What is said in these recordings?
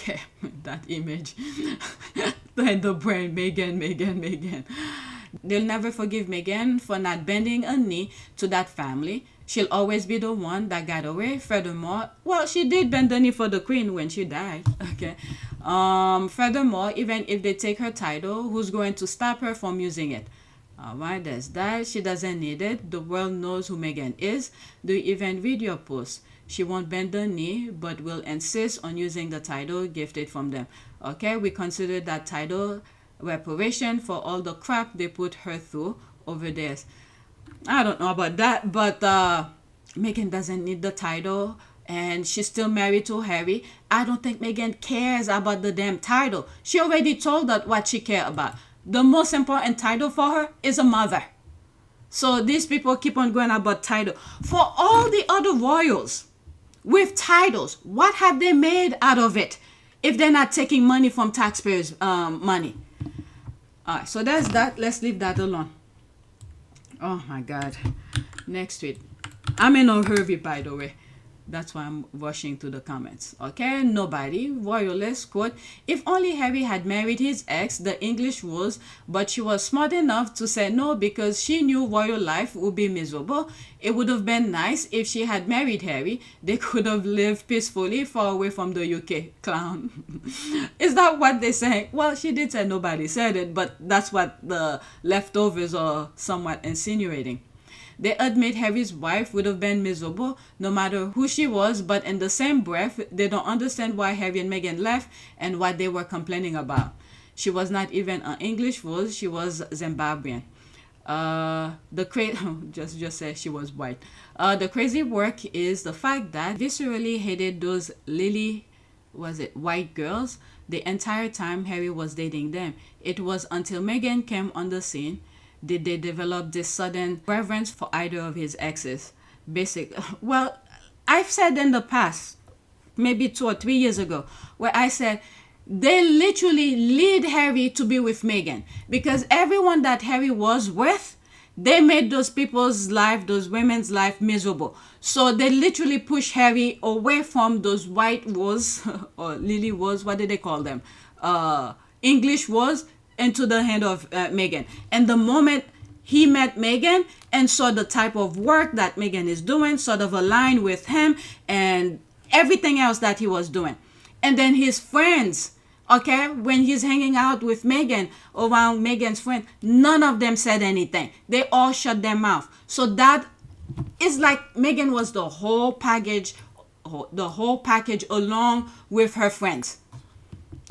Okay, that image. Like the brain, Meghan. They'll never forgive Meghan for not bending a knee to that family. She'll always be the one that got away. Furthermore, well, she did bend the knee for the queen when she died. Okay. Furthermore, even if they take her title, who's going to stop her from using it? Alright, there's that. She doesn't need it. The world knows who Meghan is. Do you even read your post? She won't bend the knee, but will insist on using the title gifted from them. Okay, we consider that title reparation for all the crap they put her through over there. I don't know about that, but Meghan doesn't need the title and she's still married to Harry. I don't think Meghan cares about the damn title. She already told us what she cares about. The most important title for her is a mother. So these people keep on going about title. For all the other royals with titles, what have they made out of it if they're not taking money from taxpayers' money? Alright, so that's that. Let's leave that alone. Oh my God. Next tweet. I'm in a hurry, by the way. That's why I'm rushing to the comments. Okay, nobody. Royalists, quote, if only Harry had married his ex, the English rules, but she was smart enough to say no because she knew royal life would be miserable. It would have been nice if she had married Harry. They could have lived peacefully far away from the UK. Clown. Is that what they say? Well, she did say nobody said it, but that's what the leftovers are somewhat insinuating. They admit Harry's wife would have been miserable no matter who she was, but in the same breath, they don't understand why Harry and Meghan left and what they were complaining about. She was not even an English rose, she was Zimbabwean. Just say she was white. The crazy work is the fact that viscerally hated those white girls the entire time Harry was dating them. It was until Meghan came on the scene did they develop this sudden reverence for either of his exes. Well, I've said in the past, maybe 2 or 3 years ago, where I said they literally lead Harry to be with Meghan because everyone that Harry was with, they made those people's life, those women's life miserable. So they literally push Harry away from those white rose or lily rose, what did they call them? English rose, into the hand of Meghan. And the moment he met Meghan and saw the type of work that Meghan is doing, sort of aligned with him and everything else that he was doing. And then his friends, okay, when he's hanging out with Meghan, around Meghan's friend, none of them said anything. They all shut their mouth. So that is like Meghan was the whole package along with her friends.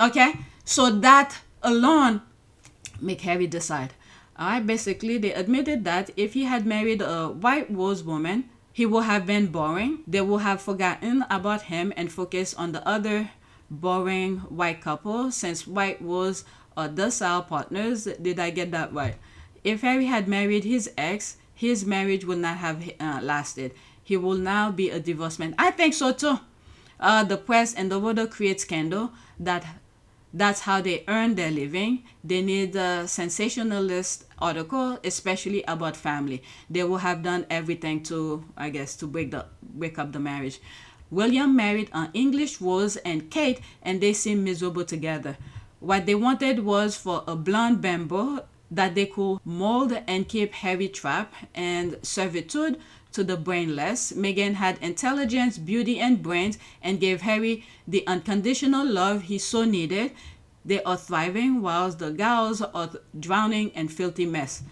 Okay? So that alone make Harry decide. Alright, basically they admitted that if he had married a white rose woman, he would have been boring. They would have forgotten about him and focused on the other boring white couple since white rose are docile partners. Did I get that right? If Harry had married his ex, his marriage would not have lasted. He will now be a divorced man. I think so too. The press and the world create scandal that's how they earn their living. They need a sensationalist article, especially about family. They will have done everything to break up the marriage. William married an English rose and Kate, and they seem miserable together. What they wanted was for a blonde bimbo that they could mold and keep Harry trapped and servitude to the brainless. Meghan had intelligence, beauty, and brains and gave Harry the unconditional love he so needed. They are thriving whilst the gals are drowning in filthy mess.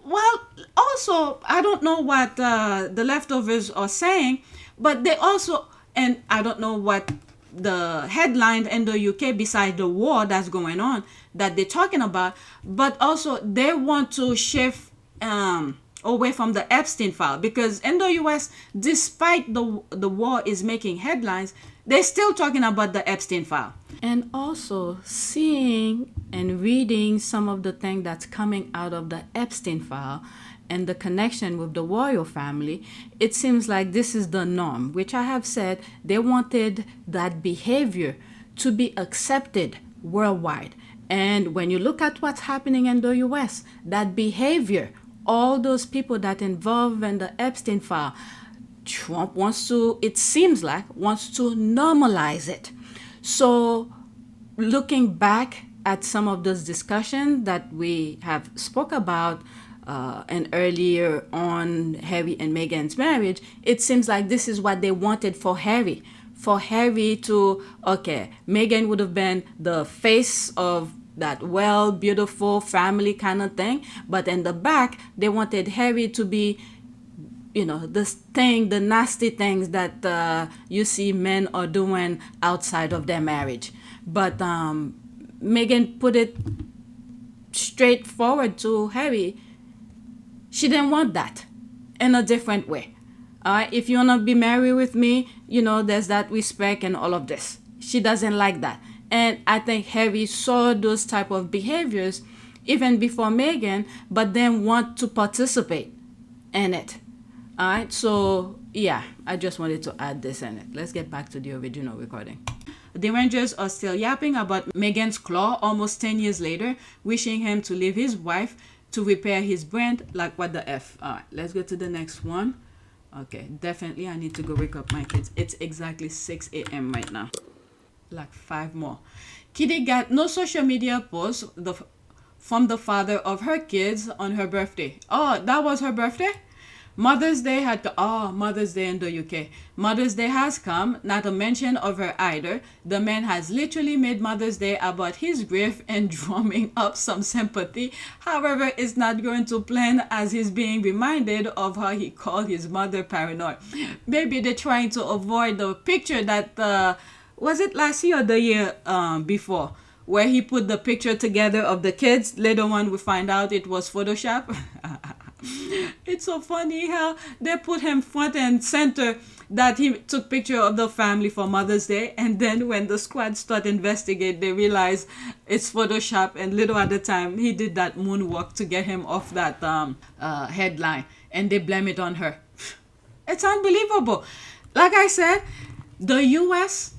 Well, also, I don't know what the leftovers are saying, but they also, and I don't know what the headline in the UK beside the war that's going on that they're talking about, but also they want to shift away from the Epstein file, because in the US, despite the war is making headlines, they're still talking about the Epstein file. And also seeing and reading some of the things that's coming out of the Epstein file and the connection with the royal family, it seems like this is the norm, which I have said they wanted that behavior to be accepted worldwide. And when you look at what's happening in the US, that behavior, all those people that involved in the Epstein file, Trump wants to, it seems like, wants to normalize it. So looking back at some of those discussions that we have spoke about and earlier on Harry and Meghan's marriage, it seems like this is what they wanted for Harry. For Harry to, okay, Meghan would have been the face of that well, beautiful family kind of thing. But in the back, they wanted Harry to be, you know, this thing, the nasty things that you see men are doing outside of their marriage. But Meghan put it straightforward to Harry. She didn't want that in a different way. If you want to be married with me, you know, there's that respect and all of this. She doesn't like that. And I think Harry saw those type of behaviors even before Meghan, but then want to participate in it. All right, so yeah, I just wanted to add this in it. Let's get back to the original recording. The Rangers are still yapping about Meghan's claw almost 10 years later, wishing him to leave his wife to repair his brand. Like, what the F? All right, let's go to the next one. Okay, definitely I need to go wake up my kids. It's exactly 6 a.m. right now. Like 5 more. Kitty got no social media posts from the father of her kids on her birthday. Oh, that was her birthday? Mother's Day Mother's Day in the UK. Mother's Day has come, not a mention of her either. The man has literally made Mother's Day about his grief and drumming up some sympathy. However, it's not going to plan as he's being reminded of how he called his mother paranoid. Maybe they're trying to avoid the picture that, was it last year or the year before? Where he put the picture together of the kids. Later on, we find out it was Photoshop. It's so funny how they put him front and center that he took picture of the family for Mother's Day, and then when the squad start investigate, they realize it's Photoshop, and little at the time he did that moonwalk to get him off that headline, and they blame it on her. It's unbelievable. Like I said, the US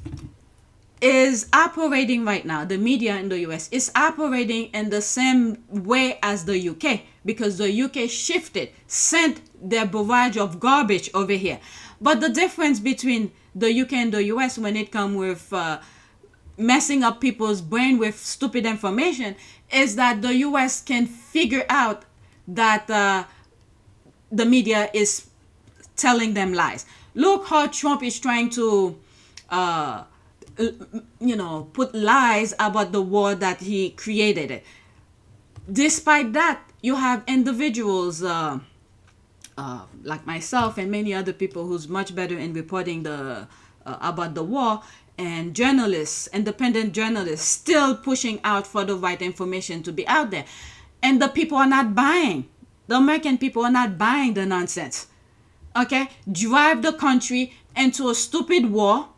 is operating right now, the media in the US is operating in the same way as the UK, because the UK shifted, sent their barrage of garbage over here. But the difference between the UK and the US when it comes with messing up people's brain with stupid information is that the US can figure out that the media is telling them lies. Look how Trump is trying to put lies about the war that he created. Despite that, you have individuals like myself and many other people who's much better in reporting about the war, and journalists, independent journalists, still pushing out for the right information to be out there. And the people are not buying. The American people are not buying the nonsense. Okay? Drive the country into a stupid war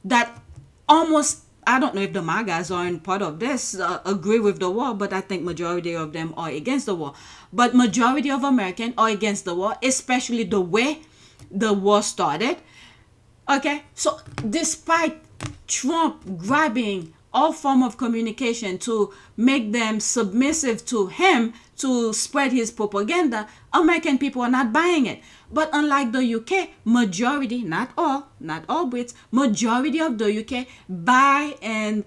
that almost, I don't know if the MAGAs are in part of this, agree with the war, but I think majority of them are against the war. But majority of Americans are against the war, especially the way the war started. Okay, so despite Trump grabbing all form of communication to make them submissive to him to spread his propaganda, American people are not buying it. But unlike the UK, majority, not all Brits, majority of the UK buy and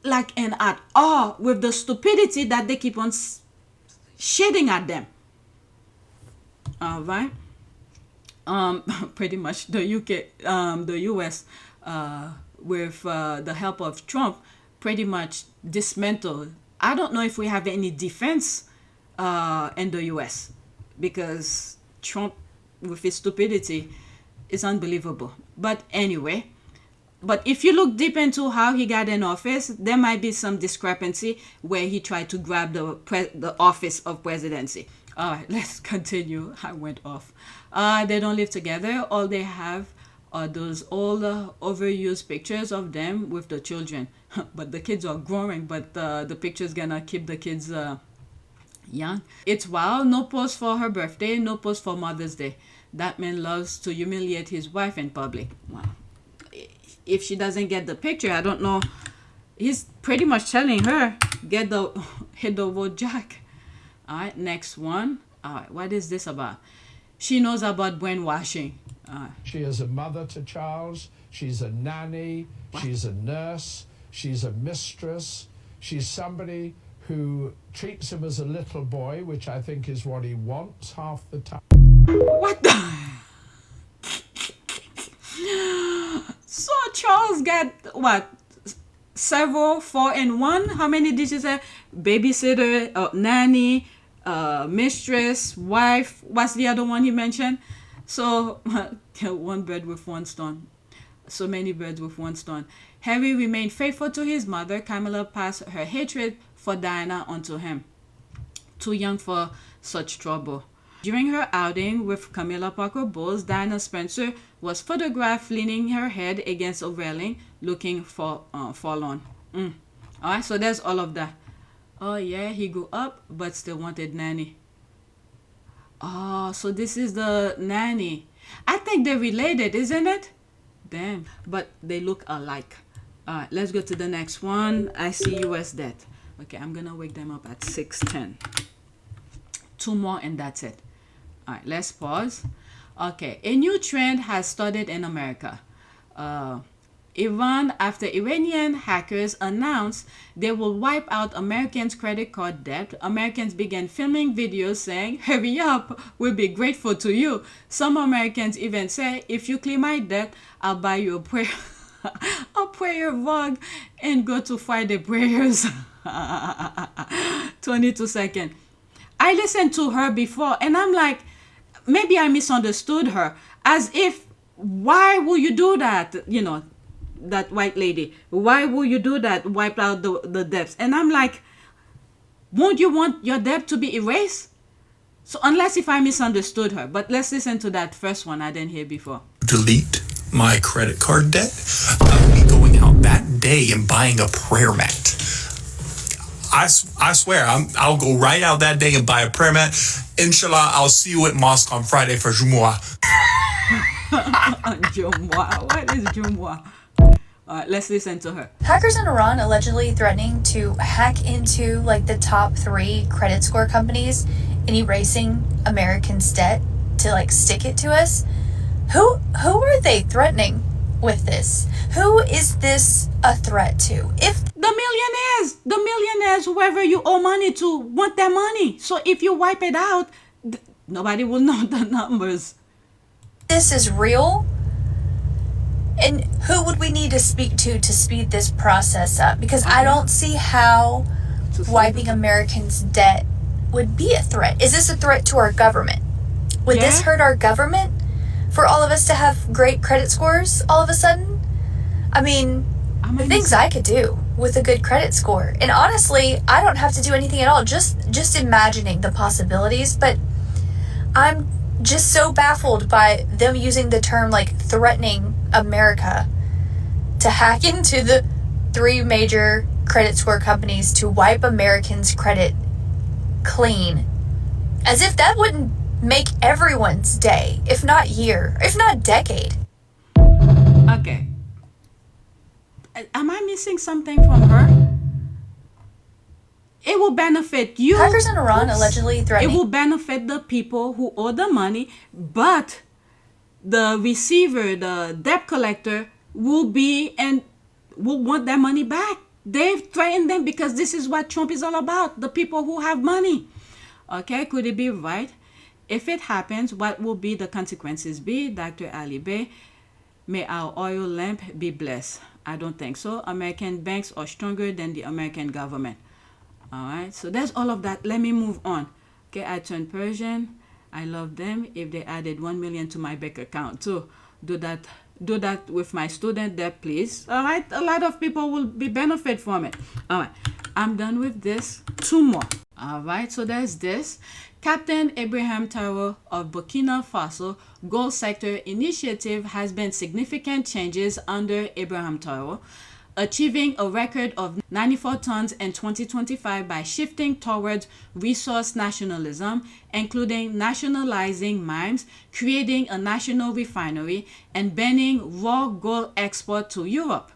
at awe with the stupidity that they keep on shitting at them. All right. Pretty much the UK, the US, with the help of Trump, pretty much dismantled. I don't know if we have any defense in the US, because Trump, with his stupidity, is unbelievable. But anyway, But if you look deep into how he got in office, there might be some discrepancy where he tried to grab the office of presidency. All right, let's continue. I went off. They don't live together. All they have are those old overused pictures of them with the children. But the kids are growing, but the picture's gonna keep the kids young. It's wild. No post for her birthday, no post for Mother's Day. That man loves to humiliate his wife in public. Wow. If she doesn't get the picture, I don't know. He's pretty much telling her, hit the road, Jack. All right, next one. All right, what is this about? She knows about brainwashing. She is a mother to Charles. She's a nanny. What? She's a nurse. She's a mistress. She's somebody who treats him as a little boy, which I think is what he wants half the time. What the? So Charles got what? Several, 4 in 1? How many did you say? Babysitter, nanny, mistress, wife. What's the other one he mentioned? So one bird with one stone. So many birds with one stone. Harry remained faithful to his mother. Camila passed her hatred for Diana onto him. Too young for such trouble. During her outing with Camilla Parker Bowles, Diana Spencer was photographed leaning her head against a railing, looking forlorn. Alright, so there's all of that. Oh yeah, he grew up, but still wanted nanny. Oh, so this is the nanny. I think they're related, isn't it? Damn, but they look alike. Alright, let's go to the next one. I see US debt. Okay, I'm gonna wake them up at 6:10. 2 more and that's it. All right, let's pause. Okay, a new trend has started in America. Iran, after Iranian hackers announced they will wipe out Americans' credit card debt, Americans began filming videos saying, "Hurry up, we'll be grateful to you." Some Americans even say, "If you clear my debt, I'll buy you a prayer rug and go to Friday prayers." 22 seconds. I listened to her before and I'm like, maybe I misunderstood her. As if, why will you do that? You know, that white lady. Why will you do that? Wipe out the debts. And I'm like, won't you want your debt to be erased? So unless if I misunderstood her. But let's listen to that first one I didn't hear before. Delete my credit card debt. I'll be going out that day and buying a prayer mat. I swear, I'll go right out that day and buy a prayer mat. Inshallah, I'll see you at mosque on Friday for Jumu'ah. Jumu'ah? What is Jumu'ah? Alright, let's listen to her. Hackers in Iran allegedly threatening to hack into like the top 3 credit score companies and erasing Americans' debt to like stick it to us. Who are they threatening with this? Who is this a threat to? If the millionaires, whoever you owe money to, want their money. So if you wipe it out, nobody will know the numbers. This is real. And who would we need to speak to speed this process up? Because I don't see how wiping Americans' debt would be a threat. Is this a threat to our government? Would this hurt our government for all of us to have great credit scores all of a sudden? I mean, the things I could do with a good credit score. And honestly, I don't have to do anything at all. Just imagining the possibilities. But I'm just so baffled by them using the term like threatening America to hack into the 3 major credit score companies to wipe Americans' credit clean. As if that wouldn't make everyone's day, if not year, if not decade. Okay. Am I missing something from her? It will benefit you. Hackers in Iran allegedly threatening. It will benefit the people who owe the money, but the receiver, the debt collector, will want their money back. They've threatened them because this is what Trump is all about. The people who have money. Okay, could it be right? If it happens, what will be the consequences be? Dr. Ali Bey, may our oil lamp be blessed. I don't think so. American banks are stronger than the American government. All right, so there's all of that. Let me move on. Okay, I turn Persian. I love them. If they added 1 million to my bank account too, do that do that with my student debt, please. All right, a lot of people will be benefit from it. All right, I'm done with this. 2 more. All right, so there's this. Captain Ibrahim Traore of Burkina Faso Gold Sector Initiative has been significant changes under Ibrahim Traore, achieving a record of 94 tons in 2025 by shifting towards resource nationalism, including nationalizing mines, creating a national refinery, and banning raw gold export to Europe.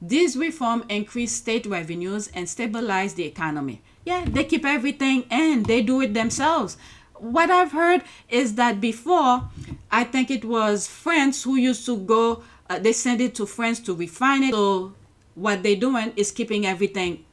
These reforms increase state revenues and stabilize the economy. Yeah, they keep everything in. They do it themselves. What I've heard is that before, I think it was France who used to go, they send it to France to refine it. So what they're doing is keeping everything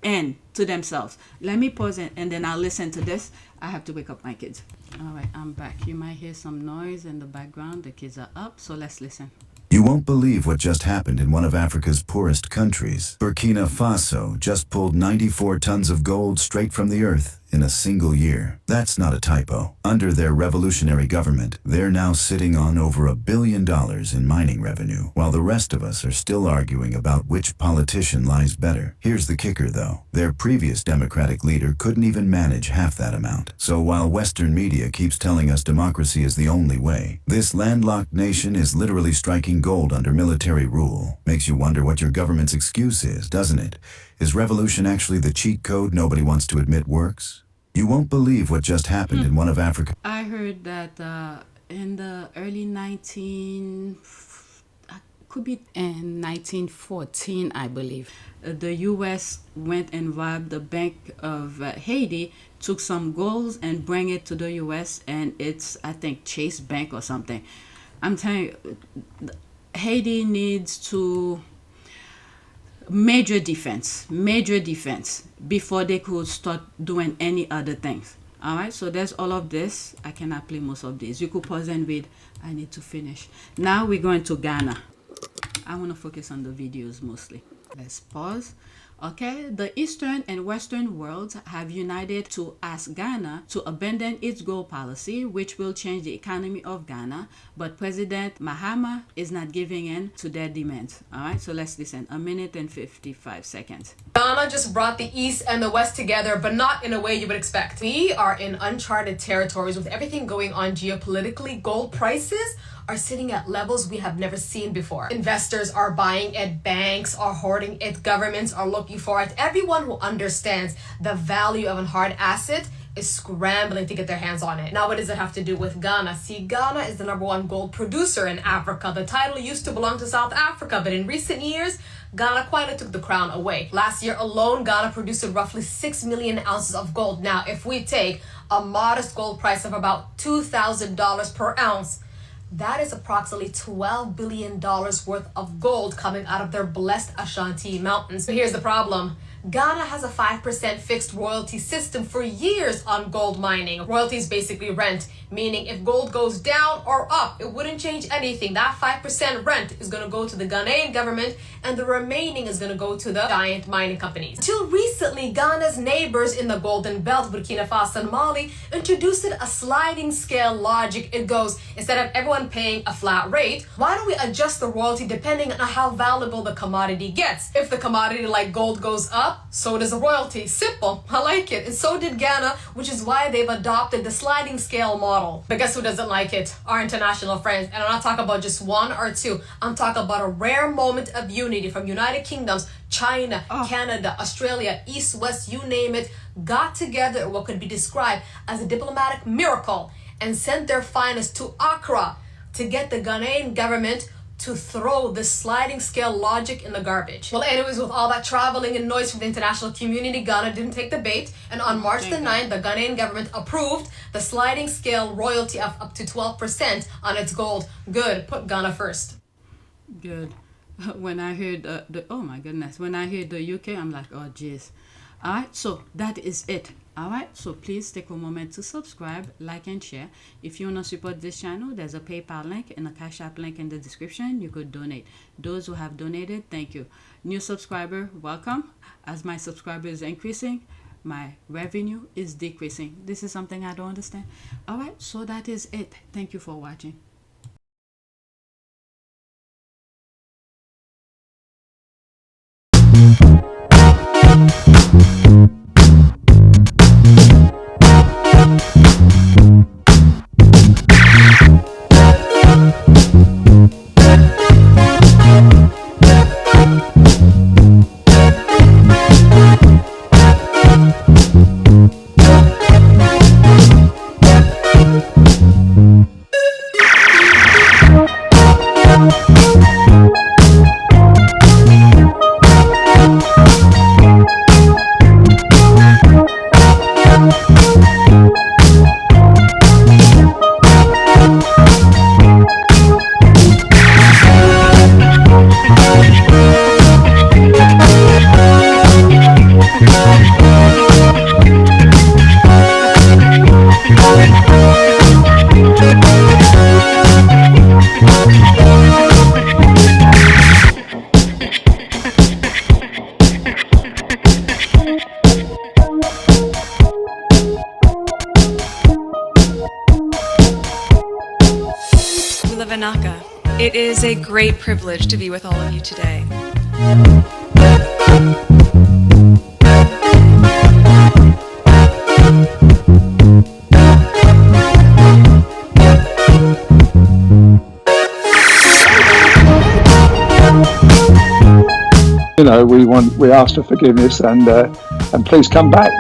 in to themselves. Let me pause it and then I'll listen to this. I have to wake up my kids. All right, I'm back. You might hear some noise in the background. The kids are up, so let's listen. You won't believe what just happened in one of Africa's poorest countries. Burkina Faso just pulled 94 tons of gold straight from the earth in a single year. That's not a typo. Under their revolutionary government, they're now sitting on over $1 billion in mining revenue, while the rest of us are still arguing about which politician lies better. Here's the kicker, though. Their previous democratic leader couldn't even manage half that amount. So while Western media keeps telling us democracy is the only way, this landlocked nation is literally striking gold under military rule. Makes you wonder what your government's excuse is, doesn't it? Is revolution actually the cheat code nobody wants to admit works? You won't believe what just happened in one of Africa. I heard that in the early could be in 1914, I believe, the U.S. went and robbed the Bank of Haiti, took some gold and bring it to the U.S. and it's, I think, Chase Bank or something. I'm telling you, Haiti needs to major defense before they could start doing any other things. All right, so there's all of this. I cannot play most of these. You could pause and read. I need to finish. Now we're going to Ghana. I want to focus on the videos mostly. Let's pause. Okay, the Eastern and Western worlds have united to ask Ghana to abandon its gold policy, which will change the economy of Ghana. But President Mahama is not giving in to their demands. All right, so let's listen. 1 minute and 55 seconds. Ghana just brought the East and the West together, but not in a way you would expect. We are in uncharted territories with everything going on geopolitically. Gold prices are sitting at levels we have never seen before. Investors are buying it, banks are hoarding it, governments are looking for it. Everyone who understands the value of a hard asset is scrambling to get their hands on it. Now, what does it have to do with Ghana? See, Ghana is the #1 gold producer in Africa. The title used to belong to South Africa, but in recent years, Ghana quietly took the crown away. Last year alone, Ghana produced roughly 6 million ounces of gold. Now, if we take a modest gold price of about $2,000 per ounce, that is approximately $12 billion worth of gold coming out of their blessed Ashanti Mountains. But here's the problem. Ghana has a 5% fixed royalty system for years on gold mining. Royalty is basically rent, meaning if gold goes down or up, it wouldn't change anything. That 5% rent is going to go to the Ghanaian government and the remaining is going to go to the giant mining companies. Until recently, Ghana's neighbors in the Golden Belt, Burkina Faso and Mali, introduced a sliding scale logic. It goes, instead of everyone paying a flat rate, why don't we adjust the royalty depending on how valuable the commodity gets? If the commodity like gold goes up, so does the royalty. Simple. I like it. And so did Ghana, which is why they've adopted the sliding scale model. But guess who doesn't like it? Our international friends. And I'm not talking about just one or two. I'm talking about a rare moment of unity from United Kingdoms, China, Canada, Australia, East, West, you name it, got together in what could be described as a diplomatic miracle and sent their finest to Accra to get the Ghanaian government to throw this sliding scale logic in the garbage. Well, anyways, with all that traveling and noise from the international community, Ghana didn't take the bait. And on March the 9th, the Ghanaian government approved the sliding scale royalty of up to 12% on its gold. Good. Put Ghana first. Good. When I heard oh my goodness, when I heard the UK, I'm like, oh jeez. All right, so that is it. All right, so please take a moment to subscribe, like, and share. If you want to support this channel, there's a PayPal link and a Cash App link in the description. You could donate. Those who have donated, thank you. New subscriber, welcome. As my subscriber is increasing, my revenue is decreasing. This is something I don't understand. All right, so that is it. Thank you for watching. It is a great privilege to be with all of you today. You know, we ask for forgiveness and please come back.